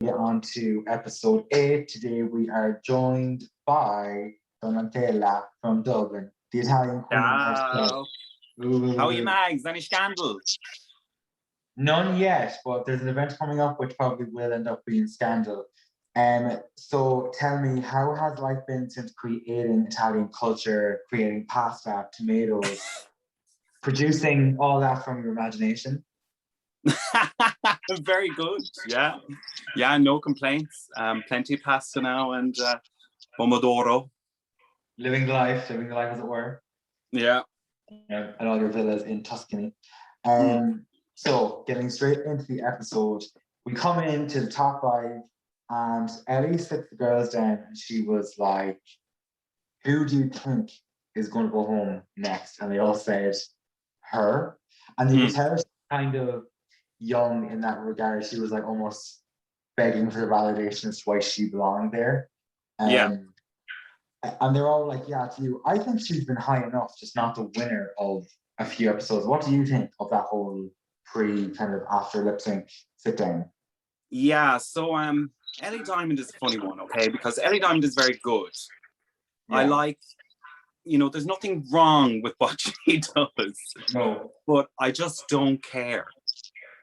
Get on to episode 8. Today we are joined by Donatella from Dublin, the Italian queen herself. Ciao. How are you, Mags? Any scandal? None yet, but there's an event coming up which probably will end up being scandal. So tell me, how has life been since creating Italian culture, creating pasta, tomatoes, producing all that from your imagination? Very good. Yeah, no complaints. Plenty of pasta now and pomodoro. Living the life as it were. Yeah. And all your villas in Tuscany. So getting straight into the episode, we come into the top 5 and Ellie sits the girls down and she was like, who do you think is going to go home next? And they all said her. And you could tell she's kind of young in that regard. She was like almost begging for the validation as to why she belonged there. And they're all like, yeah, it's you. I think she's been high enough, just not the winner of a few episodes. What do you think of that whole kind of after lip sync sit down? Yeah, so Ellie Diamond is a funny one, okay? Because Ellie Diamond is very good. Yeah. I like, there's nothing wrong with what she does. No. But I just don't care,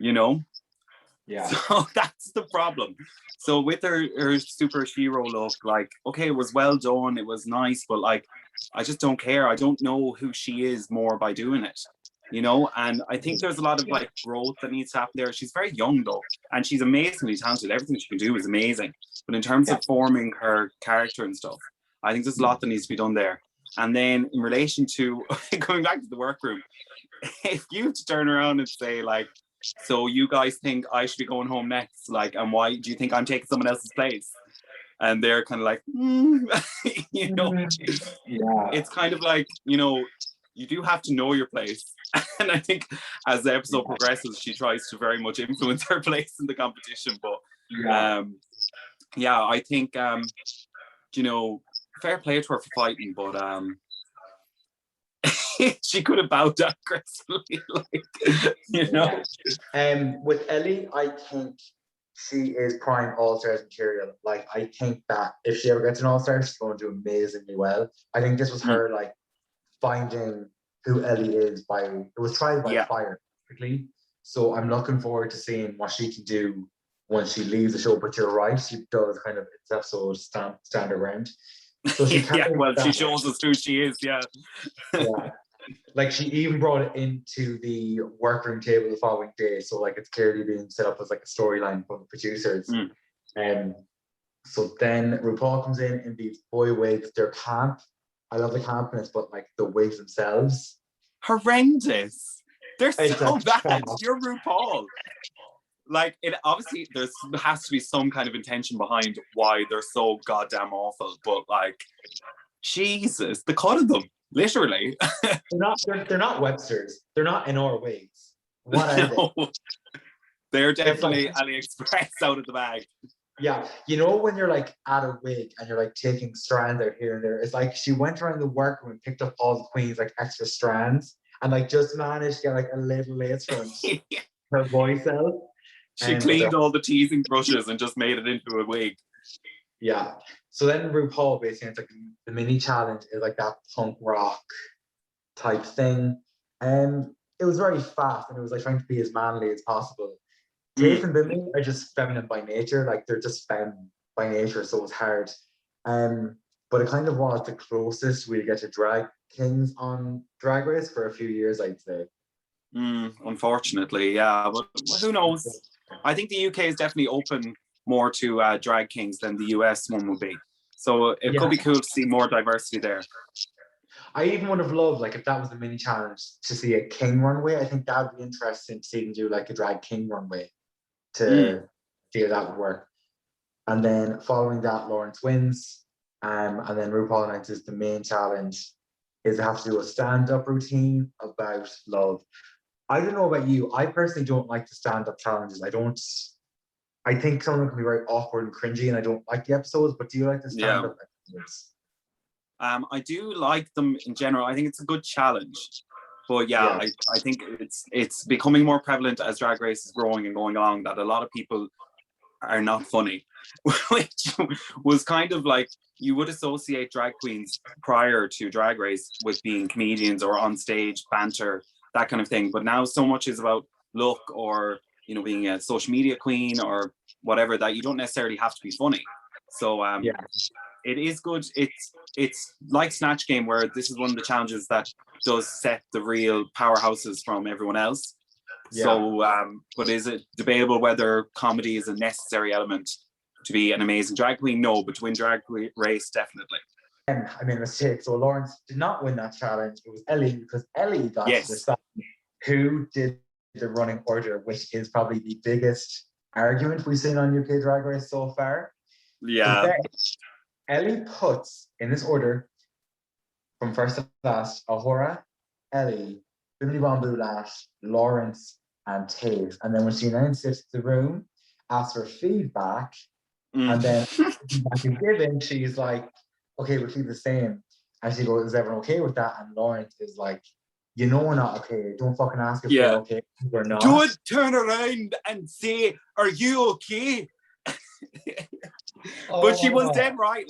Yeah. So that's the problem. So with her super hero look, like, okay, it was well done, it was nice, but like, I just don't care. I don't know who she is more by doing it, and I think there's a lot of like growth that needs to happen there. She's very young though, and she's amazingly talented. Everything she can do is amazing. But in terms of forming her character and stuff, I think there's a lot that needs to be done there. And then in relation to going back to the workroom, if you turn around and say like, so you guys think I should be going home next? Like, and why do you think I'm taking someone else's place? And they're kind of like, It's kind of like, you do have to know your place. And I think as the episode progresses, she tries to very much influence her place in the competition. But I think, fair play to her for fighting, but she could have bowed down gracefully, With Ellie, I think she is prime All-Stars material. Like, I think that if she ever gets an All-Star, she's going to do amazingly well. I think this was her, like, finding who Ellie is it was trial by fire, basically. So I'm looking forward to seeing what she can do when she leaves the show. But you're right, she does kind of, it's episode stand her ground. So she she shows us who she is, yeah. Like, she even brought it into the workroom table the following day, so like it's clearly being set up as like a storyline for the producers. So then RuPaul comes in these boy wigs. They're camp. I love the campness, but like the wigs themselves, horrendous. They're so bad. You're RuPaul. Like, it obviously there has to be some kind of intention behind why they're so goddamn awful, but like, Jesus, the cut of them. Literally. they're not Websters. They're not NR wigs. What are they? They're definitely AliExpress out of the bag. Yeah. When you're like at a wig and you're like taking strands out here and there, it's like she went around the workroom and picked up all the queens like extra strands and like just managed to get like a little lace front her voice out. She cleaned all the teasing brushes and just made it into a wig. Yeah. So then RuPaul basically, it's like the mini challenge is like that punk rock type thing. And it was very fast and it was like trying to be as manly as possible. Jace and Bimini are just feminine by nature, like they're just femme by nature, so it was hard. But it kind of was the closest we get to drag kings on Drag Race for a few years, I'd say. Unfortunately, yeah, but who knows? I think the UK is definitely open more to drag kings than the US one would be. So it could be cool to see more diversity there. I even would have loved, like, if that was the mini challenge, to see a king runway. I think that would be interesting to see them do like a drag king runway to see how that would work. And then following that, Lawrence wins. And then RuPaul announces the main challenge is to have to do a stand-up routine about love. I don't know about you. I personally don't like the stand-up challenges. I think some of them can be very awkward and cringy, and I don't like the episodes. But do you like the stand-up episodes? I do like them in general. I think it's a good challenge. But I think it's becoming more prevalent as Drag Race is growing and going on, that a lot of people are not funny, which was kind of like you would associate drag queens prior to Drag Race with being comedians or on stage banter, that kind of thing. But now so much is about look or being a social media queen or whatever, that you don't necessarily have to be funny. So Yeah. it is good. It's like Snatch Game, where this is one of the challenges that does set the real powerhouses from everyone else. Yeah. So, but is it debatable whether comedy is a necessary element to be an amazing drag queen? No, but to win Drag Race, definitely. I made a mistake. So Lawrence did not win that challenge. It was Ellie, because Ellie got to decide who did the running order, which is probably the biggest argument we've seen on UK Drag Race so far. Yeah. So Ellie puts in this order from first to last: Ahura, Ellie, Bimini Bamboo Lash, Lawrence, and Tave. And then when she announced it to the room, asked for feedback, and then feedback is given, she's like, okay, we'll keep the same. And she goes, is everyone okay with that? And Lawrence is like, we're not okay. Don't fucking ask if we're okay. We're not. Don't turn around and say, are you okay? But she was dead right.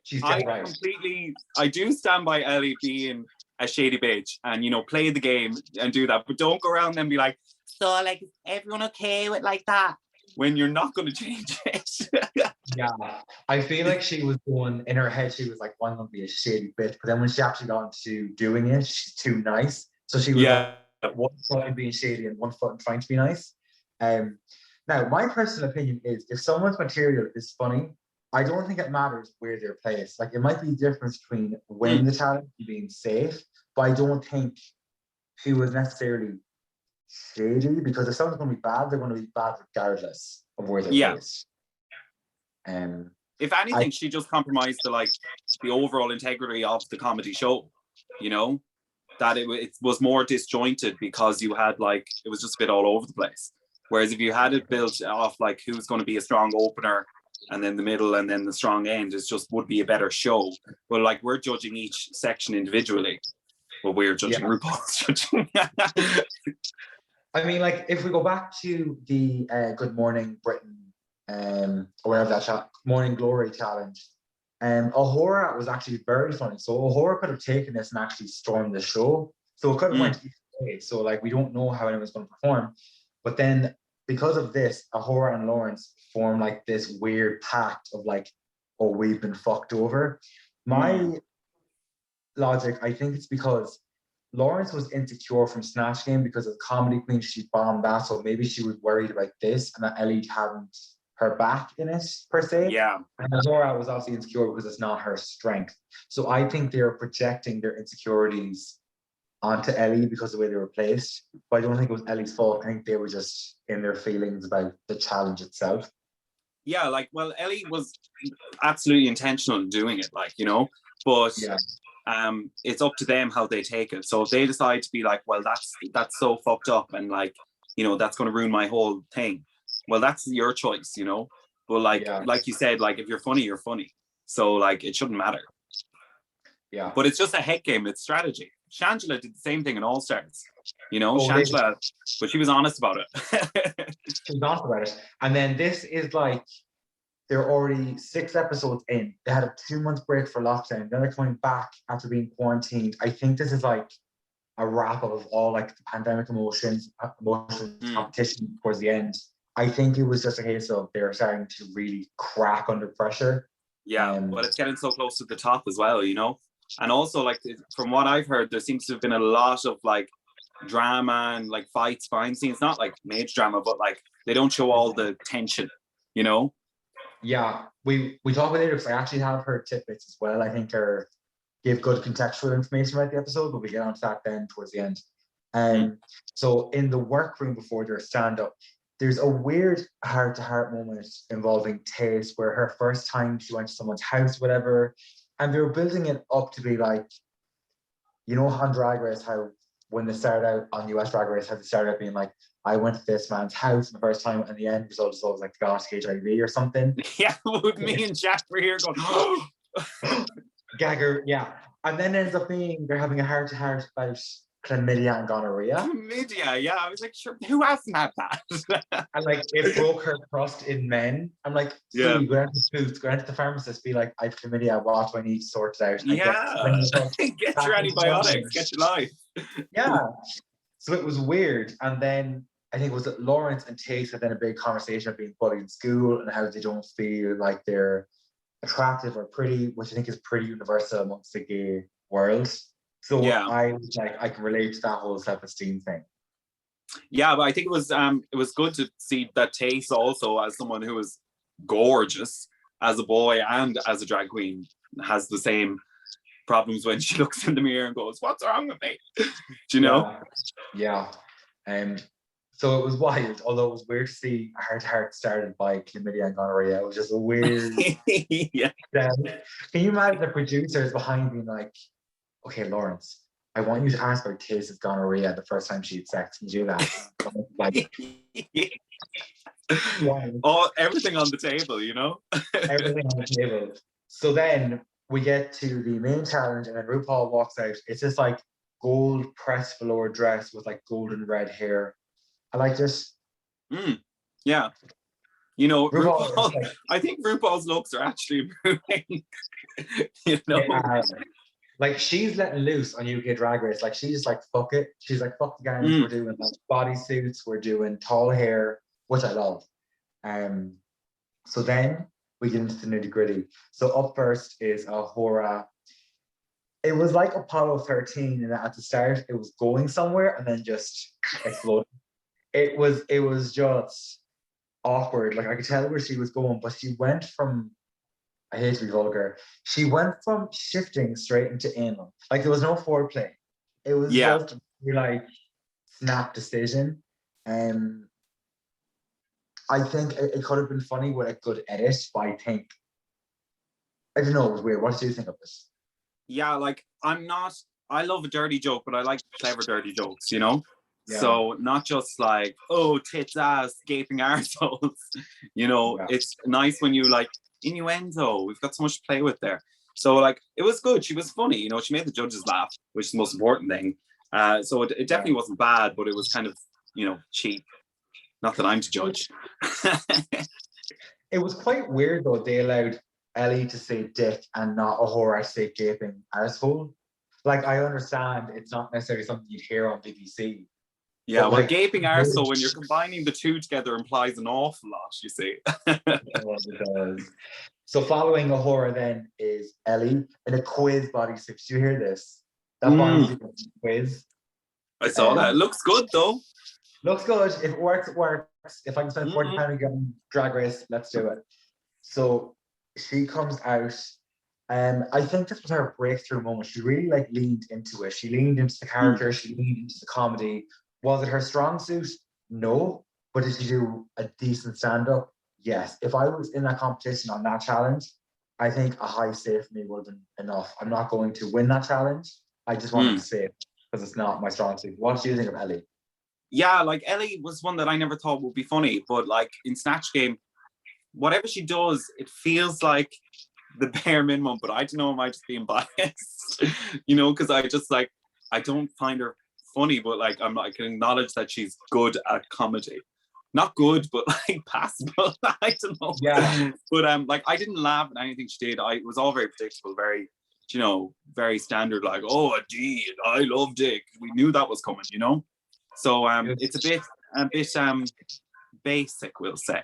She's I dead right. I do stand by Ellie being a shady bitch and, play the game and do that. But don't go around and be like, so like, is everyone okay with like that? When you're not going to change it. Yeah, I feel like she was going, in her head, she was like, well, I'm going to be a shady bitch. But then when she actually got into doing it, she's too nice. So she was like, one foot in being shady and one foot in trying to be nice. Now, my personal opinion is, if someone's material is funny, I don't think it matters where they're placed. Like, it might be a difference between winning the challenge and being safe, but I don't think she was necessarily shady, because if someone's going to be bad, they're going to be bad regardless of where they're placed. If anything, she just compromised the overall integrity of the comedy show, that it was more disjointed because you had it was just a bit all over the place. Whereas if you had it built off who's going to be a strong opener and then the middle and then the strong end, it just would be a better show. But we're judging each section individually, but we're judging RuPaul's judging. I mean, if we go back to the Good Morning Britain, or whatever that Morning Glory challenge, Ahura was actually very funny. So Ahura could have taken this and actually stormed the show. So it could have went either way. So we don't know how anyone's going to perform. But then because of this, Ahura and Lawrence form this weird pact of oh, we've been fucked over. My logic, I think it's because Lawrence was insecure from Snatch Game because of Comedy Queen. She bombed that, so maybe she was worried about this and that Ellie hadn't her back in it per se. Yeah. And Ahura was obviously insecure because it's not her strength. So I think they're projecting their insecurities onto Ellie because of the way they were placed. But I don't think it was Ellie's fault. I think they were just in their feelings about the challenge itself. Yeah, Ellie was absolutely intentional in doing it, but it's up to them how they take it. So if they decide to be well, that's so fucked up and that's going to ruin my whole thing, well, that's your choice, But like you said, if you're funny, you're funny. So it shouldn't matter. Yeah. But it's just a head game. It's strategy. Shangela did the same thing in All Stars. Shangela, but she was honest about it. She was honest about it. And then this is they're already 6 episodes in. They had a 2-month break for lockdown. Then they're coming back after being quarantined. I think this is a wrap up of all the pandemic emotions, competition towards the end. I think it was just a case of they're starting to really crack under pressure. Yeah, but it's getting so close to the top as well, And also, from what I've heard, there seems to have been a lot of drama and fights behind scenes. Not major drama, but they don't show all the tension, Yeah, we talk about it because I actually have heard tidbits as well. I think give good contextual information about the episode, but we get onto that then towards the end. So in the workroom before their stand-up, there's a weird heart-to-heart moment involving Taze, where her first time she went to someone's house, whatever, and they were building it up to be on Drag Race, how when they started out on US Drag Race, how they started out being I went to this man's house the first time, and the end result is always got HIV or something. Yeah, with me and Jack were here going, Gagger, yeah. And then ends up being they're having a heart-to-heart about chlamydia and gonorrhea. Chlamydia, yeah. I was like, sure, who hasn't had that? And like it broke her trust in men. I'm like, Yeah. Sue, go down to Boots, go down to the pharmacist, be like, I have chlamydia, what do I need to sort it out? And Yeah. Get your back into antibiotics, normal. get your life. Yeah. So it was weird. And then I think it was that Lawrence and Tate had then a big conversation of being bullied in school and how they don't feel like they're attractive or pretty, which I think is pretty universal amongst the gay world. So Yeah. I was like, I can relate to that whole self-esteem thing. Yeah, but I think it was good to see that Tate also, as someone who is gorgeous as a boy and as a drag queen, has the same problems when she looks in the mirror and goes, "What's wrong with me?" Do you know? Yeah. So it was wild, although it was weird to see Heart to Heart started by chlamydia and gonorrhea. It was just a weird. Yeah. Can you imagine the producers behind being like, okay, Lawrence, I want you to ask her Taste's gonorrhea the first time she had sex. Can you do that? Like, oh, everything on the table, you know? Everything on the table. So then we get to the main challenge, and then RuPaul walks out. It's just like gold pressed velour dress with like golden red hair. I like this. Yeah. You know, RuPaul like, I think RuPaul's looks are actually improving. You know? Like she's letting loose on UK Drag Race. Like she's just like, fuck it. She's like, fuck the gowns. We're doing like bodysuits. We're doing tall hair, which I love. So then we get into the nitty gritty. So up first is Ahura. It was like Apollo 13, and at the start it was going somewhere and then just exploded. It was just awkward. Like I could tell where she was going, but she went from, I hate to be vulgar, she went from shifting straight into anal. Like there was no foreplay. It was just like snap decision. I think it could have been funny with a good edit, but I don't know, it was weird. What do you think of this? Yeah, like I love a dirty joke, but I like clever dirty jokes, you know? Yeah. So not just like, oh, tits, ass, gaping arseholes. You know, it's nice when you like innuendo. We've got so much to play with there. So like, it was good. She was funny, you know, she made the judges laugh, which is the most important thing. So it definitely wasn't bad, but it was kind of, you know, cheap. Not that I'm to judge. It was quite weird though. They allowed Ellie to say dick and not Ahura to say gaping arsehole. Like I understand it's not necessarily something you'd hear on BBC. Yeah, well, like, gaping arsehole, when you're combining the two together, implies an awful lot, you see. It does. So following Ahura then is Ellie in a quiz bodysuit. Did you hear this? That bodysuit quiz. I saw that. It looks good though. Looks good. If it works, it works. If I can spend £40 again Drag Race, let's do it. So she comes out. I think this was her breakthrough moment. She really like leaned into it. She leaned into the character. She leaned into the comedy. Was it her strong suit? No. But did she do a decent stand-up? Yes. If I was in that competition on that challenge, I think a high save for me would have been enough. I'm not going to win that challenge. I just wanted to save because it's not my strong suit. What do you think of Ellie? Yeah, like Ellie was one that I never thought would be funny, but like in Snatch Game, whatever she does, it feels like the bare minimum, but I don't know, am I just being biased? You know, because I just like, I don't find her funny, but like I can acknowledge that she's good at comedy. Not good, but like passable. I don't know. Yeah. But like I didn't laugh at anything she did. It was all very predictable, very, you know, very standard, like, oh, a D, I love dick. We knew that was coming, you know? So it's a bit basic, we'll say.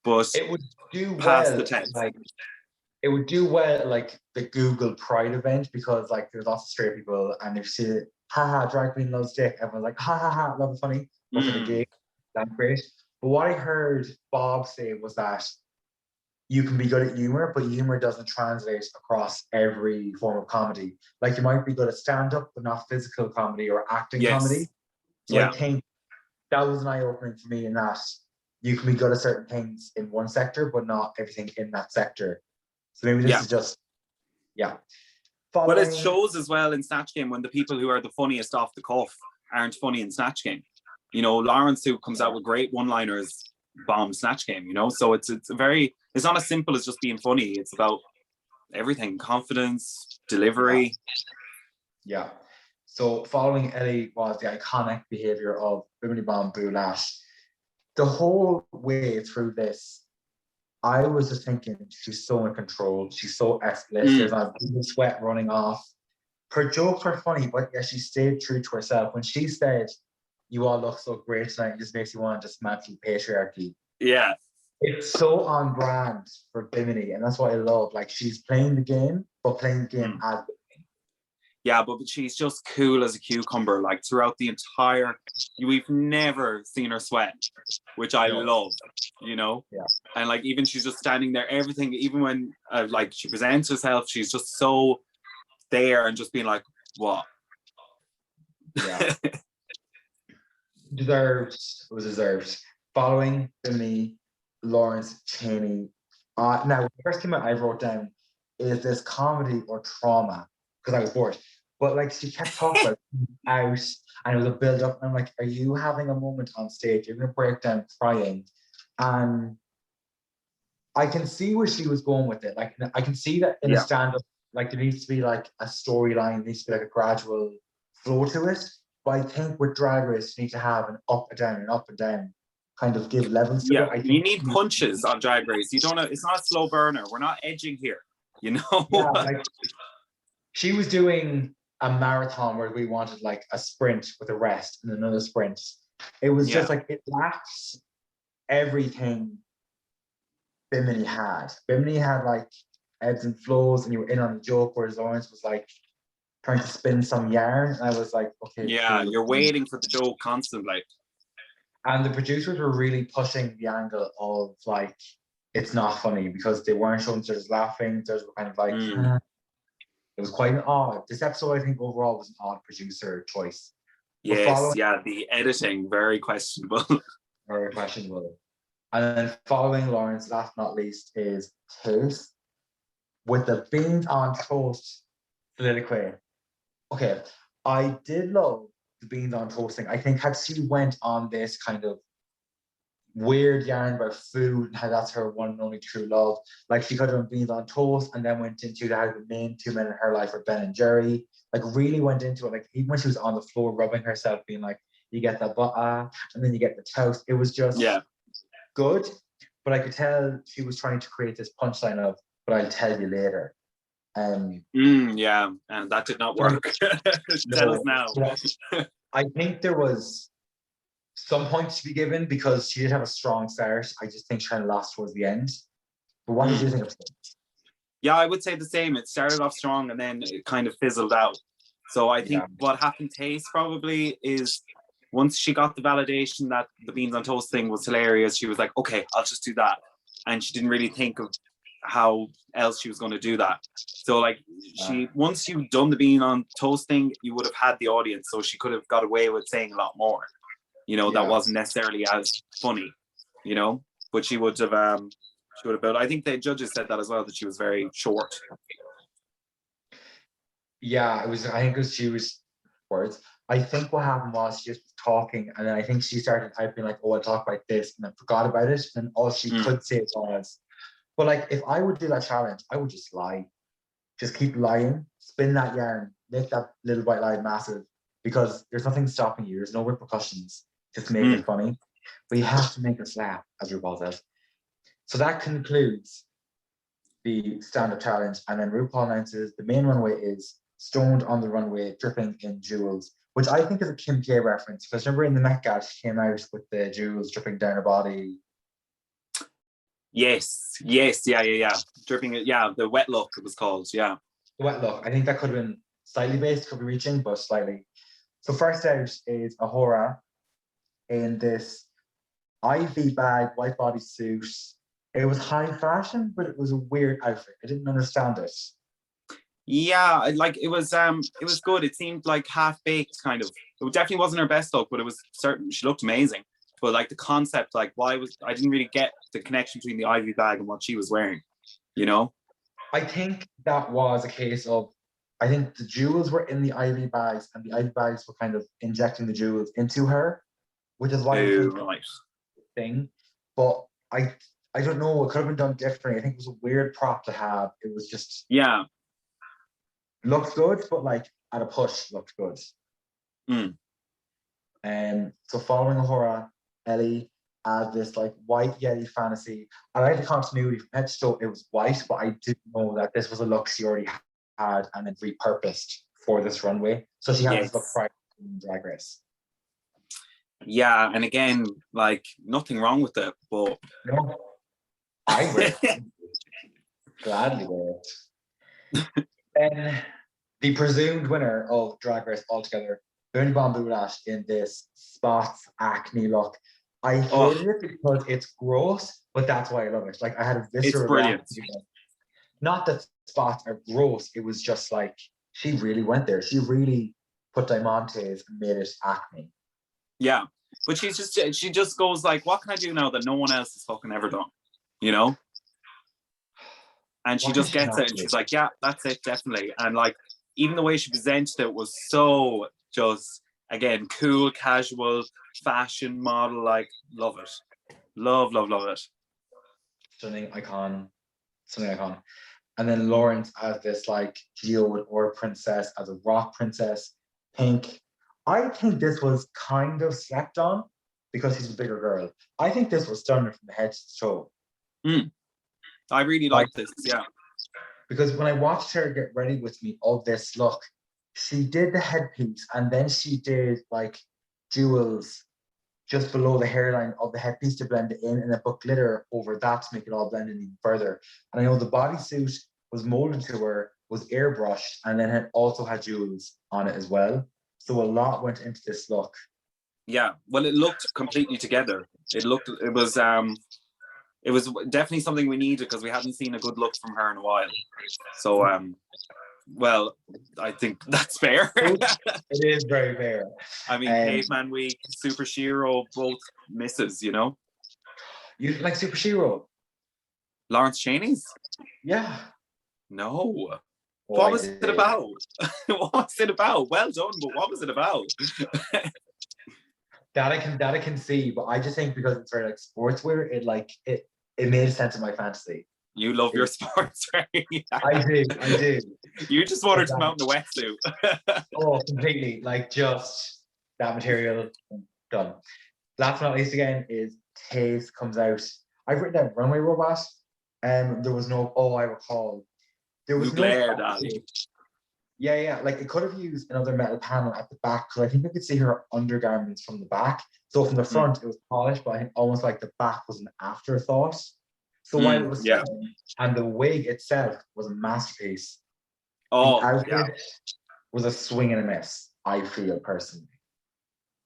But it would do past well, the test. like it would do well like the Google Pride event, because like there's lots of straight people and if you see it, haha, drag queen loves dick, everyone's like, ha ha ha, love it funny. But for the gay, that's great. But what I heard Bob say was that you can be good at humor, but humor doesn't translate across every form of comedy. Like you might be good at stand-up, but not physical comedy or acting comedy. So I think that was an eye-opening for me in that you can be good at certain things in one sector, but not everything in that sector. So maybe this is just, But it shows as well in Snatch Game when the people who are the funniest off the cuff aren't funny in Snatch Game. You know, Lawrence, who comes out with great one-liners, bomb Snatch Game, you know? So it's not as simple as just being funny. It's about everything, confidence, delivery. Yeah. So following Ellie was the iconic behavior of Bimini Bomb Boo Lash. The whole way through this, I was just thinking she's so in control. She's so effortless. There's not a sweat running off. Her jokes were funny, but yeah, she stayed true to herself. When she said, "You all look so great tonight," it just makes you want to dismantle patriarchy. Yeah. It's so on brand for Bimini, and that's what I love. Like, she's playing the game, but playing the game as Yeah, but she's just cool as a cucumber. Like throughout the entire, we've never seen her sweat, which I love, you know? Yeah. And like, even she's just standing there, everything, even when like she presents herself, she's just so there and just being like, what? Yeah. Deserved. It was deserved. Following Bimini, Lawrence Chaney. Now, the first thing I wrote down is this comedy or trauma, because I was bored. But like, she kept talking about out, and it was a build up. And I'm like, are you having a moment on stage? You're gonna break down crying. And I can see where she was going with it. Like, I can see that in a stand-up, like, there needs to be like a storyline, there needs to be like a gradual flow to it. But I think with Drag Race, you need to have an up and down, kind of give levels to it. I think you need punches on Drag Race. You don't know, it's not a slow burner. We're not edging here, you know? Yeah, like, she was doing a marathon where we wanted like a sprint with a rest and another sprint. It was just like, it lacks everything Bimini had. Bimini had like ebbs and flows, and you were in on the joke, whereas Lawrence was like trying to spin some yarn. And I was like, okay. Yeah, cool. you're waiting for the joke constantly. And the producers were really pushing the angle of like, it's not funny, because they weren't showing just laughing. There's kind of like, it was quite an odd. This episode, I think, overall was an odd producer choice. Yes, the editing, very questionable. Very questionable. And then following Lawrence, last but not least, is Taste with the beans on toast soliloquy. Okay, I did love the beans on toast thing. I think had she went on this kind of weird yarn about food and how that's her one and only true love, like she could have done beans on toast and then went into how the main two men in her life are Ben and Jerry. Like, really went into it. Like, even when she was on the floor rubbing herself, being like, you get the butter and then you get the toast. It was just good, but I could tell she was trying to create this punchline of, but I'll tell you later. And that did not work. Tell us now. I think there was some points to be given because she did have a strong start. I just think she kind of lost towards the end. But what did you think of it? Yeah, I would say the same. It started off strong and then it kind of fizzled out. So I think what happened to Taste probably is, once she got the validation that the beans on toast thing was hilarious, she was like, okay, I'll just do that. And she didn't really think of how else she was going to do that. So like, once you've done the bean on toast thing, you would have had the audience. So she could have got away with saying a lot more, you know, that wasn't necessarily as funny, you know, but she would have built. I think the judges said that as well, that she was very short. Yeah, I think it was, she was words. I think what happened was she just was talking, and then I think she started typing like, oh, I'll talk about this, and then forgot about it, and all she could say was, but like, if I would do that challenge, I would just lie. Just keep lying, spin that yarn, make that little white lie massive, because there's nothing stopping you. There's no repercussions. Just make it funny. But you have to make us laugh, as RuPaul says. So that concludes the stand-up challenge. And then RuPaul announces the main runway is stoned on the runway, dripping in jewels, which I think is a Kim K reference. Because remember in the Met Gala, she came out with the jewels dripping down her body. Yes, dripping it. Yeah, the wet look it was called. Yeah, the wet look. I think that could have been slightly based, could be reaching, but slightly. So first out is Ahura in this ivy bag, white bodysuit. It was high fashion, but it was a weird outfit. I didn't understand it. Yeah, like it was good. It seemed like half baked, kind of. It definitely wasn't her best look, but it was certain. She looked amazing. But like the concept, like I didn't really get the connection between the ivy bag and what she was wearing, you know? I think that was a case of, I think the jewels were in the ivy bags and the ivy bags were kind of injecting the jewels into her, which is why thing. But I don't know, it could have been done differently. I think it was a weird prop to have. It was just looked good, but like at a push looked good. Mm. So following Ahura, Ellie as this like white Yeti fantasy. I like the continuity from head to toe. It was white, but I didn't know that this was a look she already had and then repurposed for this runway. So she had this look Yes. prior to Drag Race. Yeah, and again, like nothing wrong with it, but No, I wear it. Gladly wear it. Then the presumed winner of Drag Race altogether, Bernie Bambulash in this spots acne look. I oh, hated it because it's gross, but that's why I love it. Like I had a it's visceral brilliant. reaction. Not that spots are gross, it was just like she really went there. She really put Diamantes and made it acne. Yeah, but she just goes like, what can I do now that no one else has fucking ever done, you know? And she What can just she gets not it, and do? she's like, yeah, that's it, definitely. And like, even the way she presented it was so just, again, cool, casual, fashion model. Like, love it, love it. Stunning icon. Stunning icon. And then Lawrence as this like geode or princess, as a rock princess, pink. I think this was kind of slept on because she's a bigger girl. I think this was stunning from the head to toe. Mm. I really Like, like this, yeah. because when I watched her get ready with me of this look, she did the headpiece and then she did like jewels just below the hairline of the headpiece to blend it in and then put glitter over that to make it all blend in even further. And I know the bodysuit was molded to her, was airbrushed, and then it also had jewels on it as well. So a lot went into this look. Yeah, well, it looked completely together. It was definitely something we needed because we hadn't seen a good look from her in a while. So well, I think that's fair. It is very fair. I mean, Caveman Week, Super Shiro, both misses, you know? You like Super Shiro? Lawrence Chaney's? Yeah. No. Oh, What I was it did. about? What was it about? Well done, but what was it about? That I can see, but I just think because it's very like sportswear, it made sense in my fantasy. You love your sports, right? I do. You just want her to come out in a wetsuit. Oh, completely. Like just that material done. Last but not least again is Taze comes out. I've written down runway robot. There was no I recall. There was no Mugler, darling. yeah. Like it could have used another metal panel at the back because I think I could see her undergarments from the back. So from the front it was polished, but I think almost like the back was an afterthought. So while it was stunning, and the wig itself was a masterpiece, the outfit was a swing and a miss, I feel personally.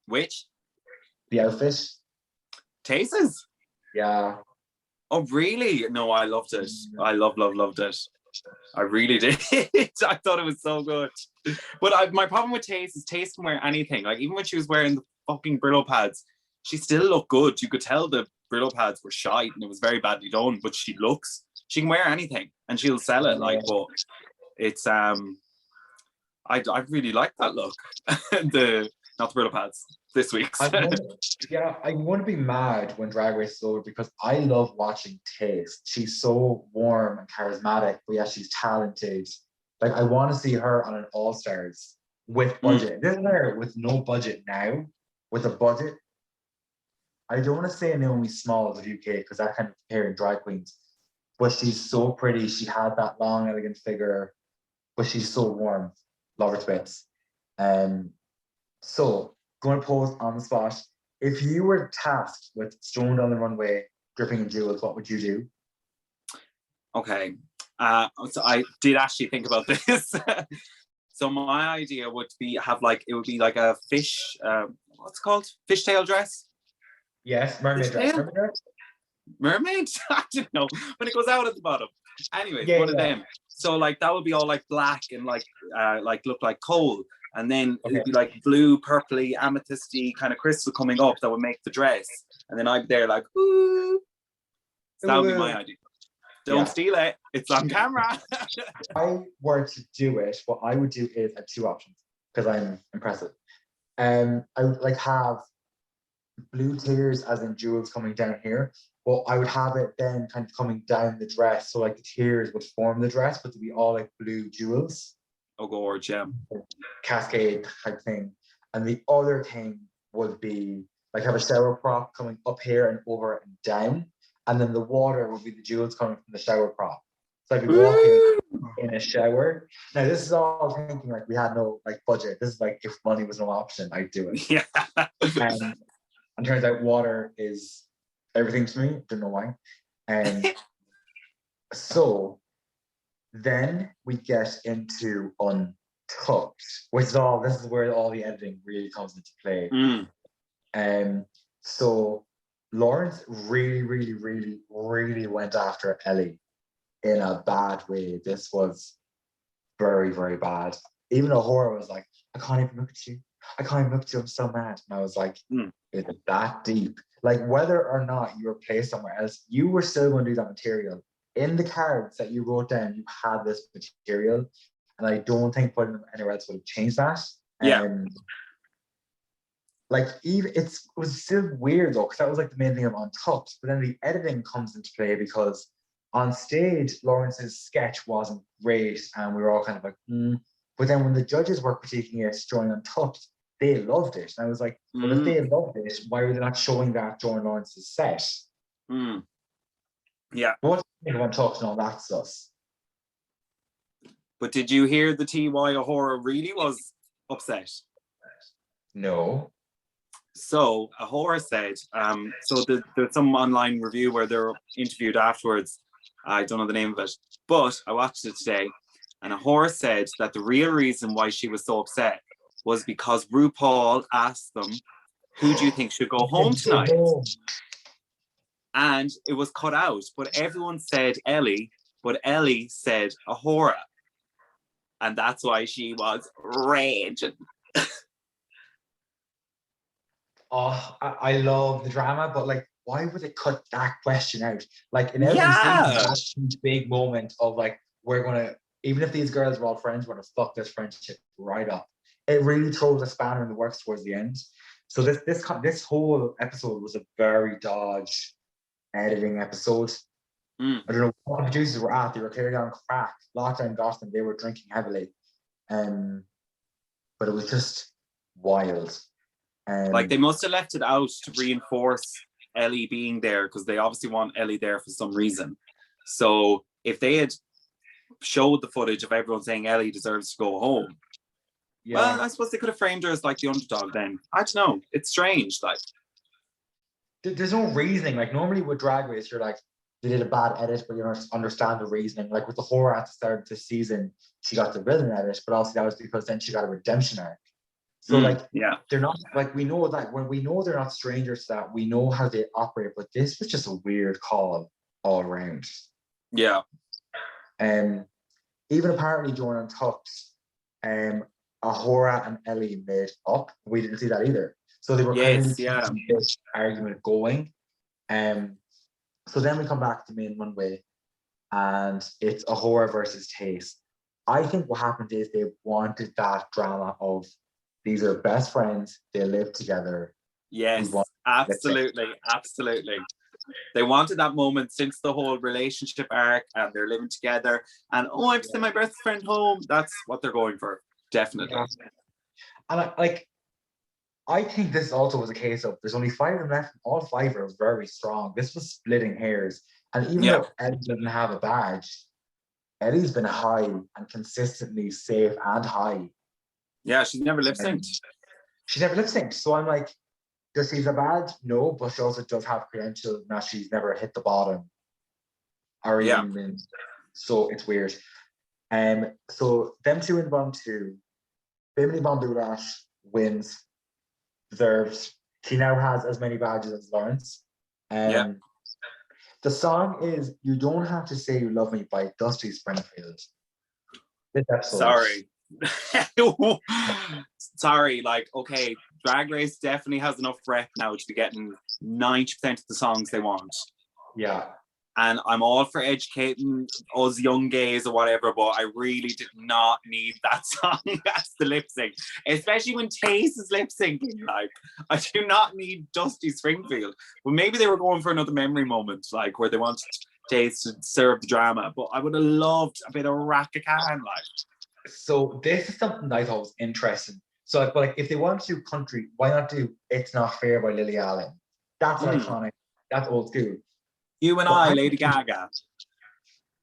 Which? The outfit? Tases? Yeah. Oh, really? No, I loved it. I loved it. I really did. I thought it was so good. But my problem with Taze is Taze can wear anything. Like, even when she was wearing the fucking Brillo pads, she still looked good. You could tell the Brillo pads were shite and it was very badly done, but she can wear anything and she'll sell it. Like, but it's, I really like that look. Not the Brillo pads. This week's. I want to be mad when Drag Race is over because I love watching Taze. She's so warm and charismatic, but yeah, she's talented. Like I want to see her on an All Stars with budget. This is her with no budget now, with a budget. I don't want to say Naomi Smalls of UK because that kind of comparing drag queens, but she's so pretty. She had that long, elegant figure, but she's so warm. Love her to bits. So going to pose on the spot. If you were tasked with strolling down the runway, dripping in jewels, what would you do? Okay. So I did actually think about this. So my idea would be it would be like a fish, what's it called? Fishtail dress? Yes, mermaid dress. Mermaid? I don't know. When it goes out at the bottom. Anyways, Yeah, one of them. So like that would be all like black and like look like coal. And then it'd be like blue, purpley, amethysty kind of crystal coming up that would make the dress. And then I'd be there like, ooh. So that would be my idea. Don't steal it. It's on camera. If I were to do it, what I would do is I have two options because I'm impressive. I would like have blue tears as in jewels coming down here, but I would have it then kind of coming down the dress. So like the tears would form the dress, but to be all like blue jewels. Oh, gorge, yeah. Cascade type thing. And the other thing would be like have a shower prop coming up here and over and down, and then the water would be the jewels coming from the shower prop. So I'd be walking in a shower. Now this is all thinking like we had no like budget. This is like if money was no option, I'd do it. Yeah. And turns out water is everything to me. Don't know why. And so then we get into Untucked, which is this is where all the editing really comes into play. So Lawrence really, really, really, really went after Ellie in a bad way. This was very, very bad. Even Ahura was like, I can't even look at you. I can't even look at you. I'm so mad. And I was like, is it that deep? Like whether or not you were placed somewhere else, you were still going to do that material. In the cards that you wrote down, you had this material. And I don't think putting them anywhere else would have changed that. Yeah. Like even it was still weird though, because that was like the main thing of Untucked. But then the editing comes into play because on stage, Lawrence's sketch wasn't great, and we were all kind of like, But then when the judges were critiquing it during Untucked, they loved it. And I was like, well, if they loved it, why were they not showing that during Lawrence's set? Yeah. What do you think of Untucked and all that stuff? But did you hear the T why Ahura really was upset? No. So Ahura said, so there's some online review where they're interviewed afterwards. I don't know the name of it, but I watched it today. And Ahura said that the real reason why she was so upset was because RuPaul asked them, who do you think should go home tonight? And it was cut out, but everyone said Ellie, but Ellie said Ahura. And that's why she was raging. Oh, I love the drama, but like, why would they cut that question out? Like in every scene, big moment of like, we're gonna, even if these girls were all friends, we're gonna fuck this friendship right up. It really throws a spanner in the works towards the end. So this whole episode was a very dodge editing episode. I don't know what the producers were at. They were clearly on crack. Lockdown got them. They were drinking heavily, but it was just wild. Like they must have left it out to reinforce Ellie being there because they obviously want Ellie there for some reason. So if they had showed the footage of everyone saying Ellie deserves to go home, well, I suppose they could have framed her as like the underdog then. I don't know. It's strange. Like there's no reasoning. Like normally with Drag Race, you're like, they did a bad edit, but you don't understand the reasoning. Like with the horror at the start of the season, she got the villain edit, but also that was because then she got a redemption arc. So they're not like, we know that when we know they're not strangers to that, we know how they operate, but this was just a weird call all around. Yeah. Even apparently during Untucked, Ahura and Ellie made up. We didn't see that either. So they were kind of keeping this argument going. So then we come back to main runway, and it's Ahura versus Taste. I think what happened is they wanted that drama of these are best friends, they live together. Yes, absolutely. They wanted that moment since the whole relationship arc, and they're living together. And I've sent my best friend home. That's what they're going for, definitely. Yeah. And I think this also was a case of there's only 5 of them left. All 5 are very strong. This was splitting hairs. And even though Ellie didn't have a badge, Ellie's been high and consistently safe and high. Yeah, she's never lip synced. She's never lip synced. So I'm like, does she have a badge? No, but she also does have credentials that she's never hit the bottom. Or even so it's weird. So them two in Bond 2, Bimini Bondurash wins. Deserved. She now has as many badges as Lawrence. The song is "You Don't Have to Say You Love Me" by Dusty Springfield. Sorry. Sorry, like, okay, Drag Race definitely has enough rep now to be getting 90% of the songs they want. Yeah. And I'm all for educating us young gays or whatever, but I really did not need that song as the lip sync. Especially when Tace is lip syncing. Like, I do not need Dusty Springfield. But maybe they were going for another memory moment, like where they wanted Tace to serve the drama. But I would have loved a bit of Raka Khan, like. So this is something that I thought was interesting. So like if they want to do country, why not do It's Not Fair by Lily Allen? That's iconic. That's old school. You and I, Lady Gaga.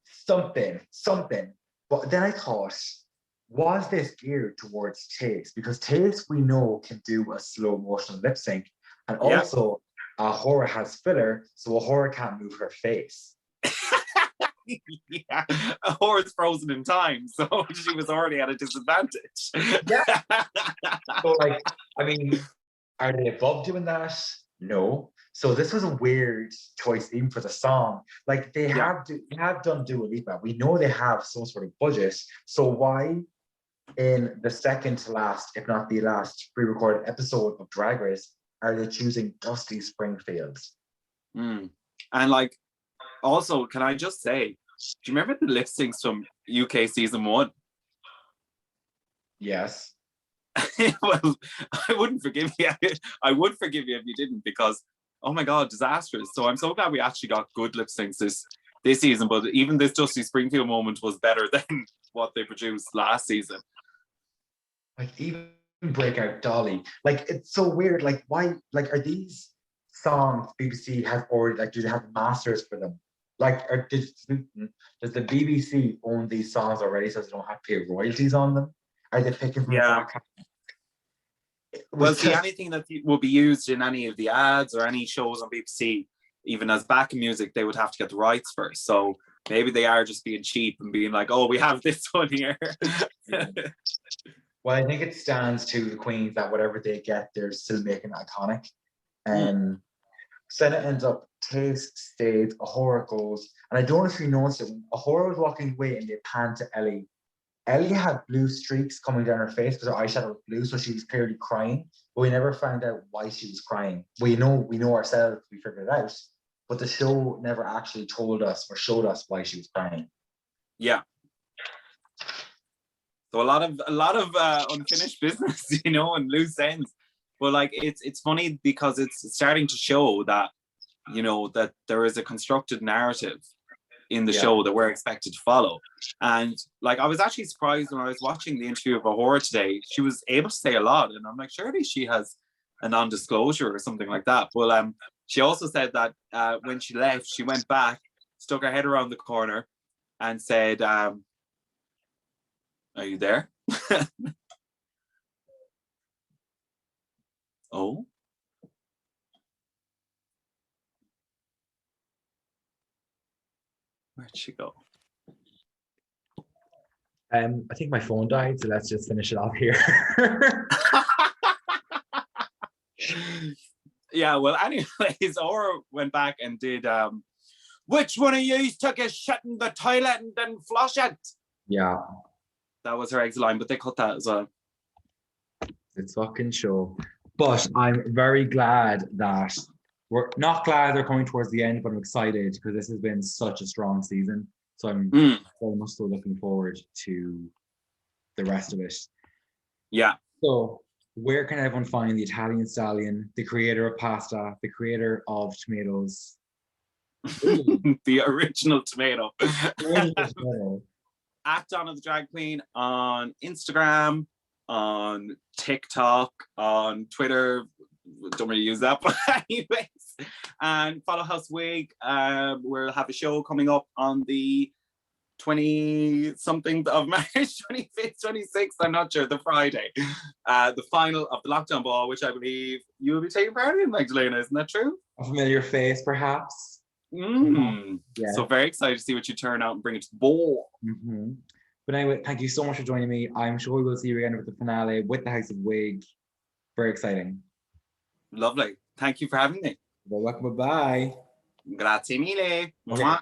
Something. But then I thought, was this geared towards Taste? Because Taste we know can do a slow motion lip sync, and also Ahura has filler, so Ahura can't move her face. Yeah, Ahora's frozen in time, so she was already at a disadvantage. Yeah. So like, I mean, are they above doing that? No. So this was a weird choice even for the song. Like they have done Dua Lipa. We know they have some sort of budget. So why in the second to last, if not the last pre-recorded episode of Drag Race, are they choosing Dusty Springfield? And like, also, can I just say, do you remember the lip syncs from UK season 1? Yes. Well, I wouldn't forgive you. I would forgive you if you didn't, because oh my god, disastrous. So I'm so glad we actually got good lip syncs this season. But even this Dusty Springfield moment was better than what they produced last season. Like even Breakout Dolly, like it's so weird. Like why? Like are these songs BBC have already like do they have masters for them? Like does the BBC own these songs already so they don't have to pay royalties on them? Are they picking from the back? Well, see, anything that will be used in any of the ads or any shows on BBC, even as backing music, they would have to get the rights first. So maybe they are just being cheap and being like, oh, we have this one here. Well, I think it stands to the Queens that whatever they get, they're still making iconic. And Senna ends up Taste stays, Ahura goes, and I don't know if you noticed it, when Ahura was walking away and they panned to Ellie. Ellie had blue streaks coming down her face because her eyeshadow was blue, so she was clearly crying. But we never found out why she was crying. We know ourselves, we figured it out, but the show never actually told us or showed us why she was crying. Yeah. So a lot of unfinished business, you know, and loose ends. But like it's funny because it's starting to show that, you know, that there is a constructed narrative in the show that we're expected to follow. And like I was actually surprised when I was watching the interview of Ahura today, she was able to say a lot, and I'm like, surely she has a non-disclosure or something like that. Well, she also said that when she left, she went back, stuck her head around the corner and said, are you there? Oh, where'd she go? I think my phone died, so let's just finish it off here. Yeah, well, anyways, Aura went back and did which one of you took a shit in the toilet and didn't flush it? Yeah. That was her exit line, but they cut that as well. It's fucking show. But I'm very glad that we're not glad they're coming towards the end, but I'm excited because this has been such a strong season. So I'm very much so looking forward to the rest of it. Yeah. So where can everyone find the Italian Stallion, the creator of pasta, the creator of tomatoes? The original tomato. At Donna the Drag Queen on Instagram, on TikTok, on Twitter. Don't really use that, but anyways. And follow House Wig. We'll have a show coming up on the 20-something of March, 25th, 26th, I'm not sure, the Friday. The final of the lockdown ball, which I believe you will be taking part in, Magdalena, isn't that true? A familiar face, perhaps. Yeah. So very excited to see what you turn out and bring it to the ball. But anyway, thank you so much for joining me. I'm sure we will see you again with the finale with the House of Wig. Very exciting. Lovely. Thank you for having me. You're welcome. Bye. Grazie mille. Okay.